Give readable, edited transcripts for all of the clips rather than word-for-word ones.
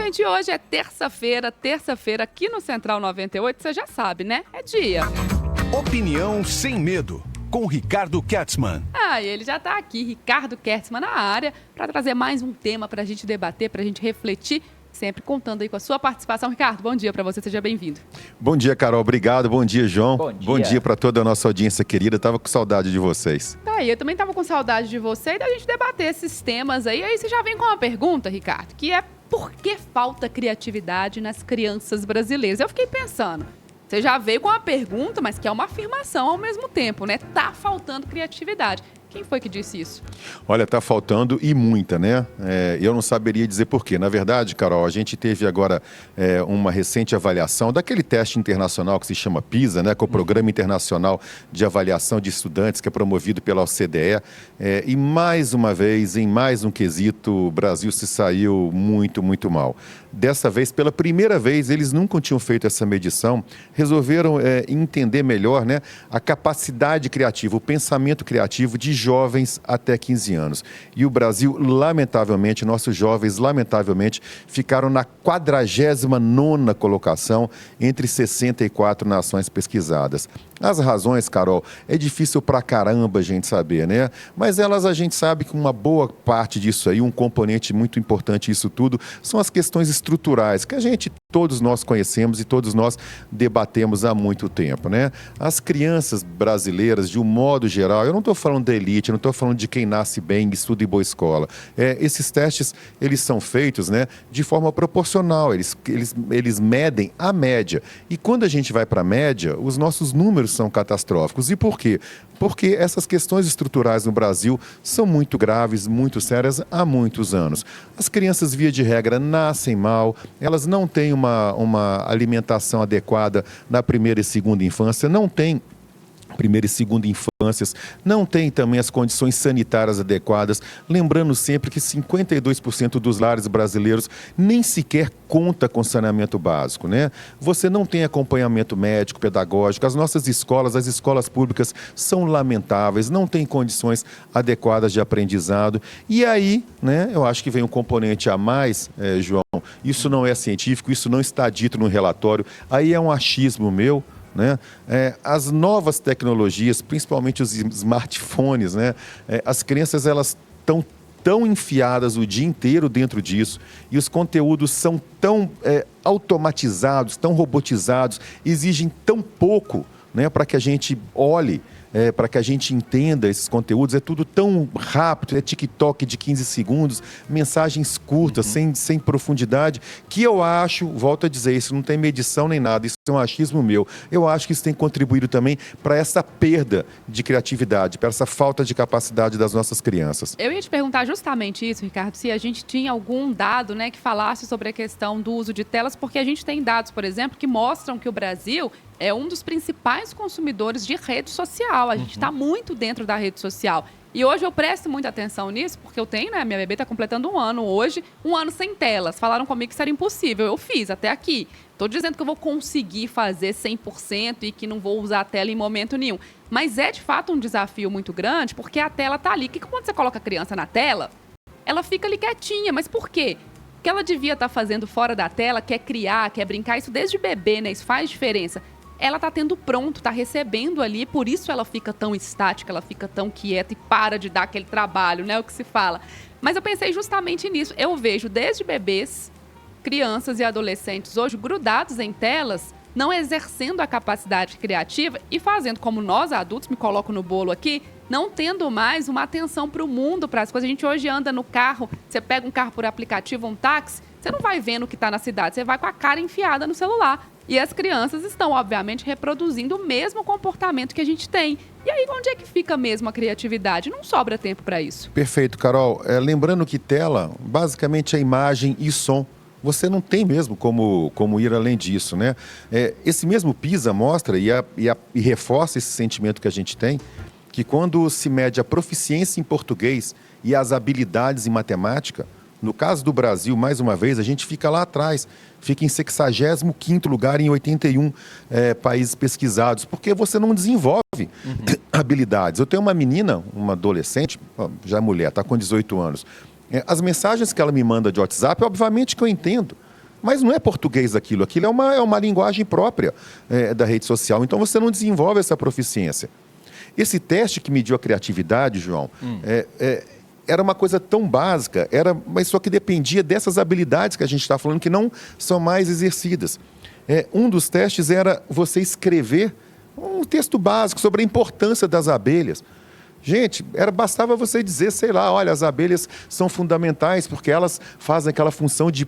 gente, hoje é terça-feira aqui no Central 98, você já sabe, né? É dia. Opinião sem medo, com Ricardo Kertzmann. E ele já tá aqui, Ricardo Kertzmann, na área, para trazer mais um tema pra gente debater, pra gente refletir, sempre contando aí com a sua participação. Ricardo, bom dia pra você, seja bem-vindo. Bom dia, Carol, obrigado, bom dia, João. Bom dia para toda a nossa audiência querida, tava com saudade de vocês. Eu também tava com saudade de você e da gente debater esses temas aí. Aí você já vem com uma pergunta, Ricardo, que é: por que falta criatividade nas crianças brasileiras? Eu fiquei pensando, você já veio com uma pergunta, mas que é uma afirmação ao mesmo tempo, né? Tá faltando criatividade. Quem foi que disse isso? Olha, tá faltando e muita, né? Eu não saberia dizer por quê. Na verdade, Carol, a gente teve agora uma recente avaliação daquele teste internacional que se chama PISA, né? Que é o Programa Internacional de Avaliação de Estudantes, que é promovido pela OCDE. E mais uma vez, em mais um quesito, o Brasil se saiu muito, muito mal. Dessa vez, pela primeira vez, eles nunca tinham feito essa medição, resolveram entender melhor, né, a capacidade criativa, o pensamento criativo de jovens até 15 anos. E o Brasil, lamentavelmente, nossos jovens, lamentavelmente, ficaram na 49ª colocação entre 64 nações pesquisadas. As razões, Carol, é difícil pra caramba a gente saber, né? Mas a gente sabe que uma boa parte disso aí, um componente muito importante disso tudo, são as questões estruturais, que todos nós conhecemos e todos nós debatemos há muito tempo, né? As crianças brasileiras, de um modo geral, eu não estou falando da elite, eu não estou falando de quem nasce bem e estuda em boa escola. Esses testes, eles são feitos, né, de forma proporcional, eles medem a média. E quando a gente vai para a média, os nossos números são catastróficos. E por quê? Porque essas questões estruturais no Brasil são muito graves, muito sérias há muitos anos. As crianças, via de regra, nascem mal, elas não têm uma alimentação adequada na primeira e segunda infância, não têm primeira e segunda infâncias, não tem também as condições sanitárias adequadas, lembrando sempre que 52% dos lares brasileiros nem sequer conta com saneamento básico, né? Você não tem acompanhamento médico, pedagógico, as nossas escolas, as escolas públicas são lamentáveis, não têm condições adequadas de aprendizado. E aí, né, eu acho que vem um componente a mais, João, isso não é científico, isso não está dito no relatório, aí é um achismo meu, né? As novas tecnologias, principalmente os smartphones, né? As crianças, elas estão tão enfiadas o dia inteiro dentro disso e os conteúdos são tão automatizados, tão robotizados, exigem tão pouco, né, para que a gente olhe, para que a gente entenda esses conteúdos. É tudo tão rápido, TikTok de 15 segundos, mensagens curtas, sem profundidade, que eu acho, volto a dizer, isso não tem medição nem nada, isso é um achismo meu. Eu acho que isso tem contribuído também para essa perda de criatividade, para essa falta de capacidade das nossas crianças. Eu ia te perguntar justamente isso, Ricardo, se a gente tinha algum dado, né, que falasse sobre a questão do uso de telas, porque a gente tem dados, por exemplo, que mostram que o Brasil é um dos principais consumidores de rede social. A gente está muito dentro da rede social. E hoje eu presto muita atenção nisso, porque eu tenho, né? Minha bebê está completando 1 ano hoje, 1 ano sem telas. Falaram comigo que isso era impossível. Eu fiz até aqui. Estou dizendo que eu vou conseguir fazer 100% e que não vou usar a tela em momento nenhum. Mas é, de fato, um desafio muito grande, porque a tela está ali. Que quando você coloca a criança na tela, ela fica ali quietinha. Mas por quê? O que ela devia estar fazendo fora da tela, quer criar, quer brincar, isso desde bebê, né? Isso faz diferença. Ela está tendo pronto, está recebendo ali, por isso ela fica tão estática, ela fica tão quieta e para de dar aquele trabalho, né, o que se fala. Mas eu pensei justamente nisso. Eu vejo desde bebês, crianças e adolescentes hoje grudados em telas, não exercendo a capacidade criativa e fazendo como nós adultos, me coloco no bolo aqui, não tendo mais uma atenção para o mundo, para as coisas. A gente hoje anda no carro, você pega um carro por aplicativo, um táxi, você não vai vendo o que está na cidade, você vai com a cara enfiada no celular. E as crianças estão, obviamente, reproduzindo o mesmo comportamento que a gente tem. E aí, onde é que fica mesmo a criatividade? Não sobra tempo para isso. Perfeito, Carol. Lembrando que tela, basicamente, é imagem e som. Você não tem mesmo como ir além disso, né? Esse mesmo PISA mostra e reforça esse sentimento que a gente tem, que quando se mede a proficiência em português e as habilidades em matemática, no caso do Brasil, mais uma vez, a gente fica lá atrás, fica em 65º lugar em 81 países pesquisados, porque você não desenvolve habilidades. Eu tenho uma menina, uma adolescente, já é mulher, está com 18 anos. As mensagens que ela me manda de WhatsApp, obviamente que eu entendo. Mas não é português aquilo é uma linguagem própria da rede social. Então você não desenvolve essa proficiência. Esse teste que mediu a criatividade, João, era uma coisa tão básica, mas só que dependia dessas habilidades que a gente está falando, que não são mais exercidas. Um dos testes era você escrever um texto básico sobre a importância das abelhas. Gente, bastava você dizer, sei lá, olha, as abelhas são fundamentais porque elas fazem aquela função de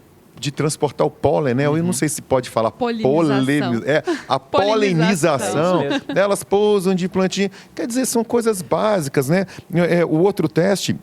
transportar o pólen, né? Eu não sei se pode falar polinização. A polinização. Elas pousam de plantinha. Quer dizer, são coisas básicas, né? O outro teste,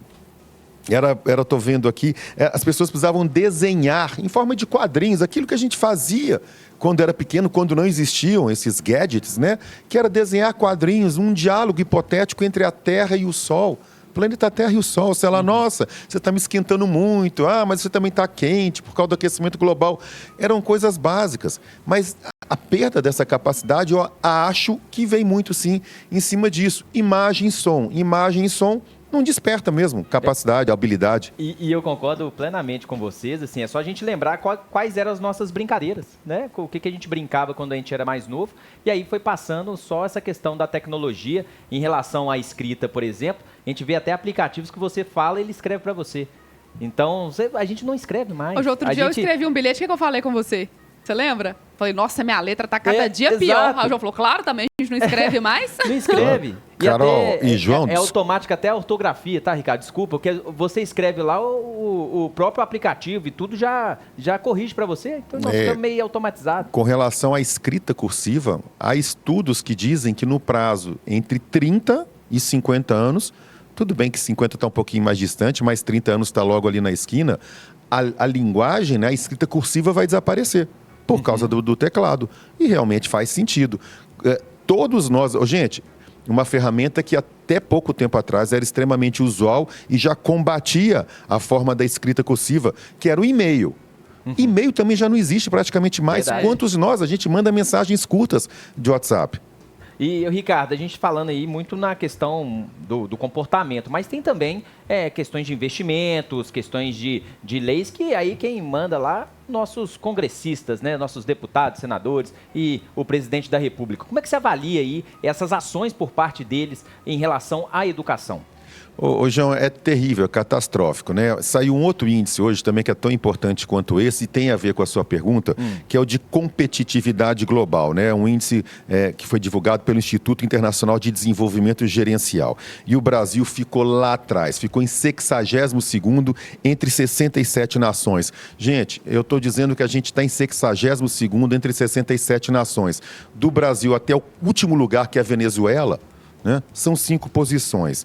estou vendo aqui, as pessoas precisavam desenhar em forma de quadrinhos, aquilo que a gente fazia quando era pequeno, quando não existiam esses gadgets, né? Que era desenhar quadrinhos, um diálogo hipotético entre a Terra e o Sol. Planeta Terra e o Sol, sei lá, nossa, você está me esquentando muito, mas você também está quente por causa do aquecimento global. Eram coisas básicas, mas a perda dessa capacidade, eu acho que vem muito, sim, em cima disso. Imagem e som não desperta mesmo capacidade, habilidade. E eu concordo plenamente com vocês, assim, é só a gente lembrar quais eram as nossas brincadeiras, né? O que a gente brincava quando a gente era mais novo, e aí foi passando só essa questão da tecnologia em relação à escrita, por exemplo. A gente vê até aplicativos que você fala e ele escreve para você. Então, a gente não escreve mais. Hoje, outro dia eu escrevi um bilhete, o que eu falei com você? Você lembra? Falei, nossa, minha letra tá cada dia pior. Aí o João falou, claro, também a gente não escreve mais. Não escreve. Carol e João... É automático até a ortografia, tá, Ricardo? Desculpa, porque você escreve lá, o próprio aplicativo e tudo já corrige para você. Então nós ficamos meio automatizado. Com relação à escrita cursiva, há estudos que dizem que no prazo entre 30 e 50 anos, tudo bem que 50 está um pouquinho mais distante, mas 30 anos está logo ali na esquina, a linguagem, né, a escrita cursiva vai desaparecer por causa do teclado. E realmente faz sentido. Todos nós... Gente, uma ferramenta que até pouco tempo atrás era extremamente usual e já combatia a forma da escrita cursiva, que era o e-mail. E-mail também já não existe praticamente mais. Verdade. Quantos de nós a gente manda mensagens curtas de WhatsApp? E, Ricardo, a gente falando aí muito na questão do comportamento, mas tem também questões de investimentos, questões de leis, que aí quem manda lá, nossos congressistas, né, nossos deputados, senadores e o presidente da República. Como é que você avalia aí essas ações por parte deles em relação à educação? Ô, João, é terrível, é catastrófico, né? Saiu um outro índice hoje também que é tão importante quanto esse e tem a ver com a sua pergunta, que é o de competitividade global, né? Um índice que foi divulgado pelo Instituto Internacional de Desenvolvimento Gerencial. E o Brasil ficou lá atrás, ficou em 62º entre 67 nações. Gente, eu estou dizendo que a gente está em 62º entre 67 nações. Do Brasil até o último lugar, que é a Venezuela, né? São 5 posições.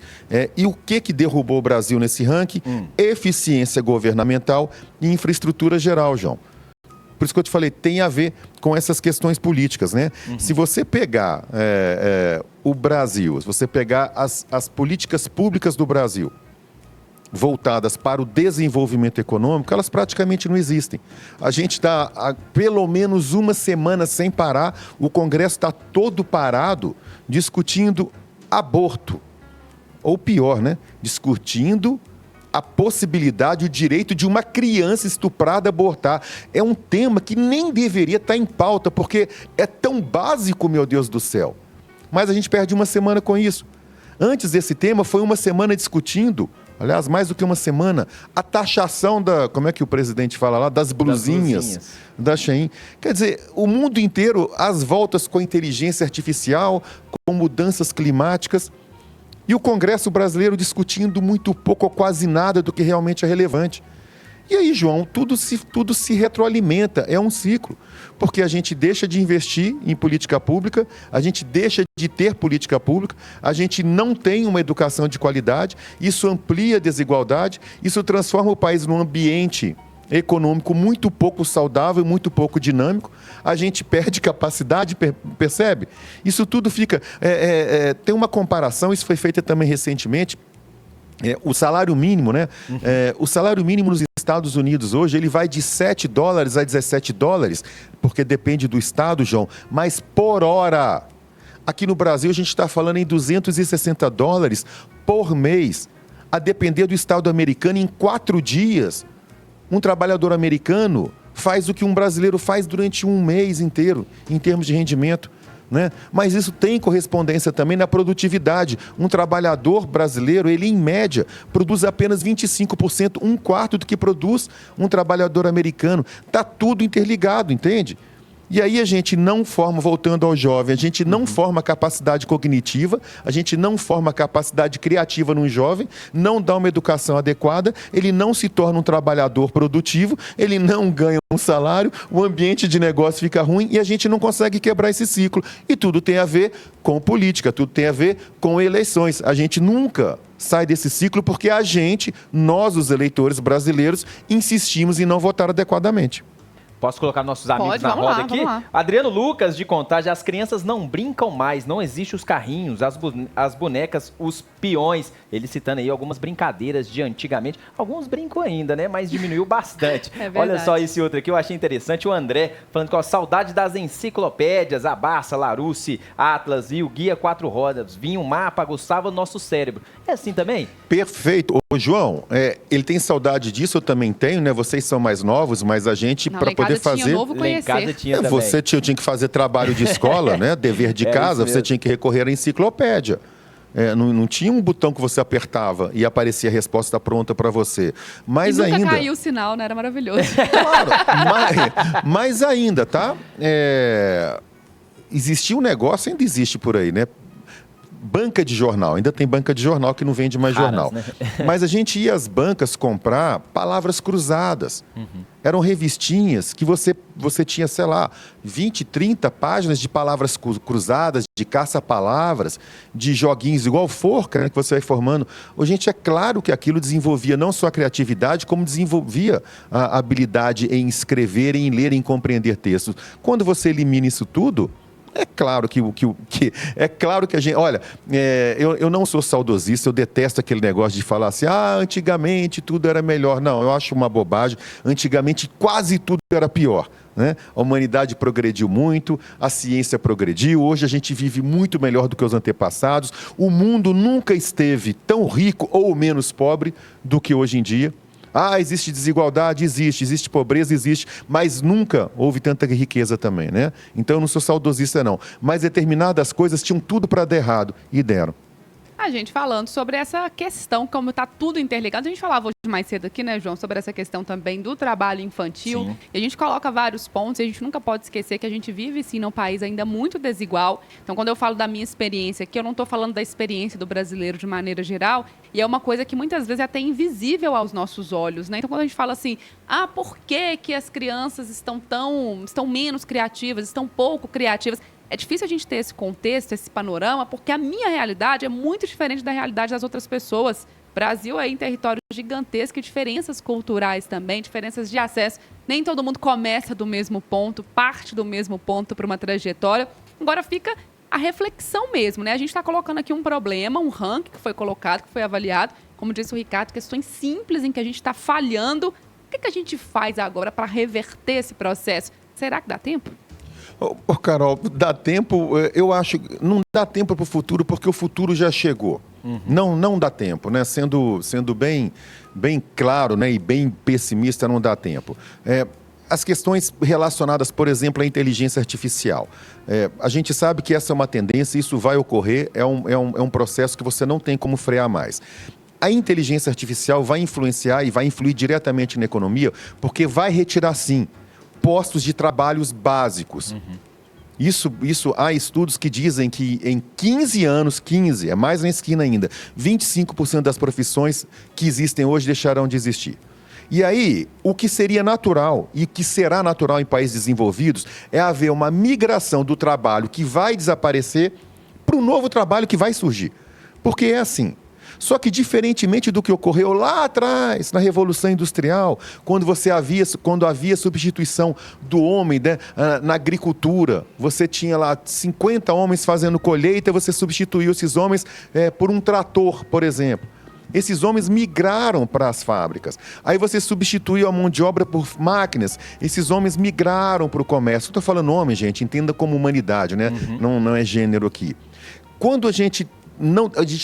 E o que derrubou o Brasil nesse ranking? Eficiência governamental e infraestrutura geral, João. Por isso que eu te falei, tem a ver com essas questões políticas, né? Se você pegar o Brasil, se você pegar as políticas públicas do Brasil voltadas para o desenvolvimento econômico, elas praticamente não existem. A gente está há pelo menos uma semana sem parar, o Congresso está todo parado discutindo aborto. Ou pior, né? Discutindo a possibilidade, o direito de uma criança estuprada abortar. É um tema que nem deveria estar em pauta, porque é tão básico, meu Deus do céu. Mas a gente perde uma semana com isso. Antes desse tema, foi uma semana discutindo, aliás, mais do que uma semana, a taxação como é que o presidente fala lá? Das blusinhas da Shein. Quer dizer, o mundo inteiro, as voltas com a inteligência artificial, com mudanças climáticas, e o Congresso brasileiro discutindo muito pouco ou quase nada do que realmente é relevante. E aí, João, tudo se retroalimenta, é um ciclo, porque a gente deixa de investir em política pública, a gente deixa de ter política pública, a gente não tem uma educação de qualidade, isso amplia a desigualdade, isso transforma o país num ambiente econômico muito pouco saudável, muito pouco dinâmico, a gente perde capacidade, percebe? Isso tudo fica... tem uma comparação, isso foi feito também recentemente, o salário mínimo, né? O salário mínimo nos Estados Unidos hoje, ele vai de $7 a $17, porque depende do estado, João, mas por hora. Aqui no Brasil, a gente está falando em $260 por mês, a depender do estado americano, em 4 dias. Um trabalhador americano faz o que um brasileiro faz durante um mês inteiro, em termos de rendimento. Né? Mas isso tem correspondência também na produtividade. Um trabalhador brasileiro, ele em média, produz apenas 25%, um quarto do que produz um trabalhador americano. Está tudo interligado, entende? E aí a gente não forma, voltando ao jovem, a gente não forma capacidade cognitiva, a gente não forma capacidade criativa num jovem, não dá uma educação adequada, ele não se torna um trabalhador produtivo, ele não ganha um salário, o ambiente de negócio fica ruim e a gente não consegue quebrar esse ciclo. E tudo tem a ver com política, tudo tem a ver com eleições. A gente nunca sai desse ciclo porque a gente, nós os eleitores brasileiros, insistimos em não votar adequadamente. Posso colocar nossos amigos na roda aqui? Adriano Lucas, de Contagem, as crianças não brincam mais, não existem os carrinhos, as bonecas, os peões. Ele citando aí algumas brincadeiras de antigamente. Alguns brincam ainda, né? Mas diminuiu bastante. Olha só esse outro aqui, eu achei interessante. O André falando com a saudade das enciclopédias, a Barça, Larousse, Atlas e o Guia Quatro Rodas. Vinha um mapa, aguçava o nosso cérebro. É assim também? Perfeito. Ô, João, ele tem saudade disso, eu também tenho, né? Vocês são mais novos, mas a gente, para poder fazer... Você tinha que fazer trabalho de escola, né? Dever de casa, você tinha que recorrer à enciclopédia. Não tinha um botão que você apertava e aparecia a resposta pronta para você. Mas e nunca ainda caiu o sinal, né? Era maravilhoso. Claro, mas ainda, tá? Existia um negócio, ainda existe por aí, né? Banca de jornal, ainda tem banca de jornal que não vende mais jornal. Né? Mas a gente ia às bancas comprar palavras cruzadas. Eram revistinhas que você tinha, sei lá, 20, 30 páginas de palavras cruzadas, de caça-palavras, de joguinhos igual forca, né, que você vai formando. Gente, é claro que aquilo desenvolvia não só a criatividade, como desenvolvia a habilidade em escrever, em ler, em compreender textos. Quando você elimina isso tudo... É claro que a gente... Olha, eu não sou saudosista, eu detesto aquele negócio de falar assim, antigamente tudo era melhor. Não, eu acho uma bobagem. Antigamente quase tudo era pior. Né? A humanidade progrediu muito, a ciência progrediu, hoje a gente vive muito melhor do que os antepassados. O mundo nunca esteve tão rico ou menos pobre do que hoje em dia. Existe desigualdade? Existe pobreza? Existe, mas nunca houve tanta riqueza também, né? Então eu não sou saudosista não, mas determinadas coisas tinham tudo para dar errado e deram. A gente falando sobre essa questão, como está tudo interligado. A gente falava hoje mais cedo aqui, né, João, sobre essa questão também do trabalho infantil. Sim. E a gente coloca vários pontos e a gente nunca pode esquecer que a gente vive, sim, num país ainda muito desigual. Então, quando eu falo da minha experiência aqui, eu não estou falando da experiência do brasileiro de maneira geral. E é uma coisa que muitas vezes é até invisível aos nossos olhos, né? Então, quando a gente fala assim, por que as crianças estão menos criativas, estão pouco criativas? É difícil a gente ter esse contexto, esse panorama, porque a minha realidade é muito diferente da realidade das outras pessoas. O Brasil é em território gigantesco, diferenças culturais também, diferenças de acesso. Nem todo mundo começa do mesmo ponto, parte do mesmo ponto para uma trajetória. Agora fica a reflexão mesmo, né? A gente está colocando aqui um problema, um ranking que foi colocado, que foi avaliado. Como disse o Ricardo, questões simples em que a gente está falhando. O que a gente faz agora para reverter esse processo? Será que dá tempo? Carol, dá tempo, eu acho, não dá tempo para o futuro porque o futuro já chegou. Não dá tempo, né? Sendo bem claro, né? E bem pessimista, não dá tempo. As questões relacionadas, por exemplo, à inteligência artificial. A gente sabe que essa é uma tendência, isso vai ocorrer, é um processo que você não tem como frear mais. A inteligência artificial vai influenciar e vai influir diretamente na economia porque vai retirar, sim, postos de trabalhos básicos. Isso há estudos que dizem que em 15 anos, é mais na esquina ainda, 25% das profissões que existem hoje deixarão de existir. E aí, o que seria natural e que será natural em países desenvolvidos é haver uma migração do trabalho que vai desaparecer para o novo trabalho que vai surgir. Porque é assim. Só que, diferentemente do que ocorreu lá atrás, na Revolução Industrial, quando havia substituição do homem, né, na agricultura, você tinha lá 50 homens fazendo colheita, você substituiu esses homens por um trator, por exemplo. Esses homens migraram para as fábricas. Aí você substituiu a mão de obra por máquinas. Esses homens migraram para o comércio. Estou falando homem, gente, entenda como humanidade, né? Não é gênero aqui. Quando a gente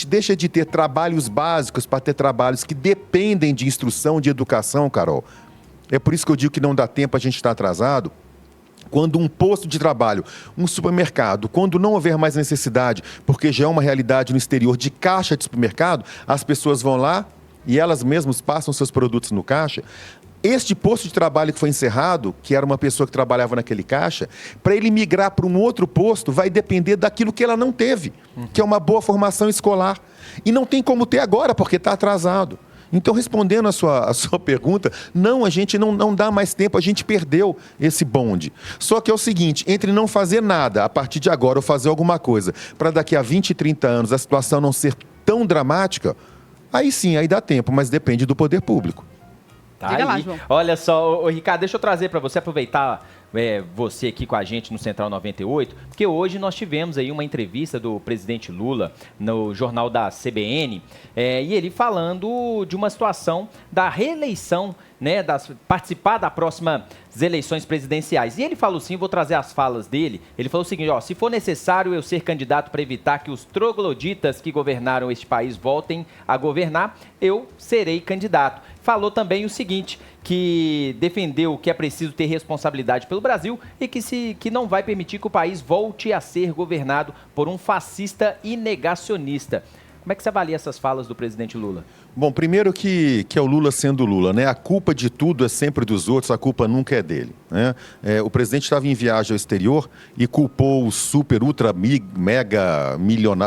deixa de ter trabalhos básicos para ter trabalhos que dependem de instrução, de educação, Carol, É por isso que eu digo que não dá tempo, a gente está atrasado. Quando um posto de trabalho, um supermercado, quando não houver mais necessidade, porque já é uma realidade no exterior de caixa de supermercado, as pessoas vão lá e elas mesmas passam seus produtos no caixa. Este posto de trabalho que foi encerrado, que era uma pessoa que trabalhava naquele caixa, para ele migrar para um outro posto, vai depender daquilo que ela não teve, que é uma boa formação escolar. E não tem como ter agora, porque está atrasado. Então, respondendo a sua pergunta, não, a gente não dá mais tempo, a gente perdeu esse bonde. Só que é o seguinte, entre não fazer nada a partir de agora ou fazer alguma coisa, para daqui a 20, 30 anos a situação não ser tão dramática, aí sim, aí dá tempo, mas depende do poder público. Tá Diga aí. lá, João. Olha só, Ricardo, deixa eu trazer para você, aproveitar você aqui com a gente no Central 98, porque hoje nós tivemos aí uma entrevista do presidente Lula no jornal da CBN, e ele falando de uma situação da reeleição, né, participar da próxima eleições presidenciais. E ele falou assim, vou trazer as falas dele, ele falou o seguinte, ó, se for necessário eu ser candidato para evitar que os trogloditas que governaram este país voltem a governar, eu serei candidato. Falou também o seguinte, que defendeu que é preciso ter responsabilidade pelo Brasil e que não vai permitir que o país volte a ser governado por um fascista e negacionista. Como é que você avalia essas falas do presidente Lula? Bom, primeiro que é o Lula sendo Lula, né? A culpa de tudo é sempre dos outros, a culpa nunca é dele, né? O presidente estava em viagem ao exterior e culpou os super, ultra, mega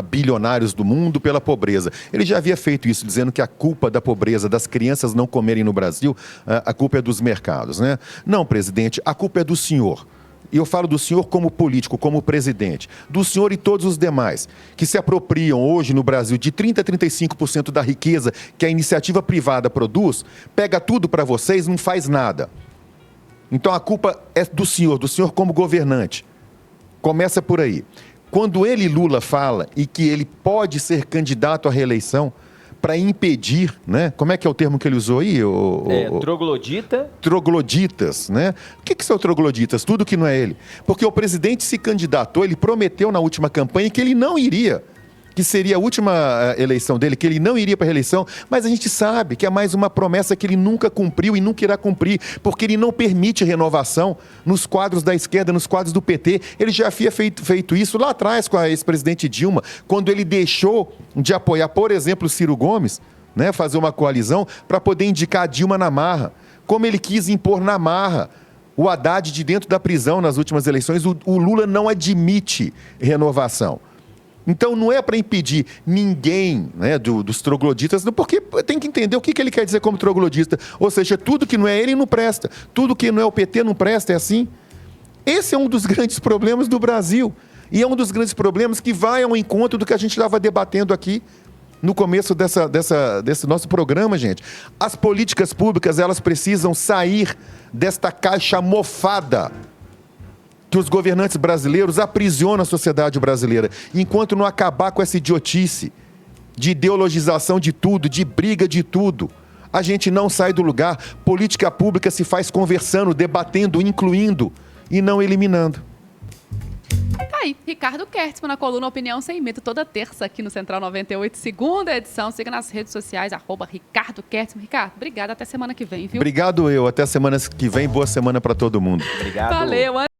bilionários do mundo pela pobreza. Ele já havia feito isso, dizendo que a culpa da pobreza das crianças não comerem no Brasil, a culpa é dos mercados, né? Não, presidente, a culpa é do senhor. E eu falo do senhor como político, como presidente, do senhor e todos os demais, que se apropriam hoje no Brasil de 30% a 35% da riqueza que a iniciativa privada produz, pega tudo para vocês e não faz nada. Então a culpa é do senhor como governante. Começa por aí. Quando ele, Lula, fala e que ele pode ser candidato à reeleição, para impedir, né? Como é que é o termo que ele usou aí? Troglodita. Trogloditas, né? O que são trogloditas? Tudo que não é ele. Porque o presidente se candidatou, ele prometeu na última campanha que ele não iria, que seria a última eleição dele, que ele não iria para a reeleição, mas a gente sabe que é mais uma promessa que ele nunca cumpriu e nunca irá cumprir, porque ele não permite renovação nos quadros da esquerda, nos quadros do PT. Ele já havia feito isso lá atrás com a ex-presidente Dilma, quando ele deixou de apoiar, por exemplo, Ciro Gomes, né, fazer uma coalizão para poder indicar a Dilma na marra, como ele quis impor na marra o Haddad de dentro da prisão nas últimas eleições. O Lula não admite renovação. Então, não é para impedir ninguém, né, dos trogloditas, porque tem que entender o que ele quer dizer como troglodita. Ou seja, tudo que não é ele não presta, tudo que não é o PT não presta, é assim. Esse é um dos grandes problemas do Brasil. E é um dos grandes problemas que vai ao encontro do que a gente estava debatendo aqui no começo desse nosso programa, gente. As políticas públicas, elas precisam sair desta caixa mofada que os governantes brasileiros aprisionam a sociedade brasileira, enquanto não acabar com essa idiotice de ideologização de tudo, de briga de tudo. A gente não sai do lugar. Política pública se faz conversando, debatendo, incluindo e não eliminando. Tá aí, Ricardo Kertzmann na coluna Opinião Sem Medo, toda terça aqui no Central 98, segunda edição. Siga nas redes sociais, @Ricardo Kertzmann. Ricardo, obrigada, até semana que vem, viu? Obrigado até semana que vem, boa semana para todo mundo. Obrigado. Valeu.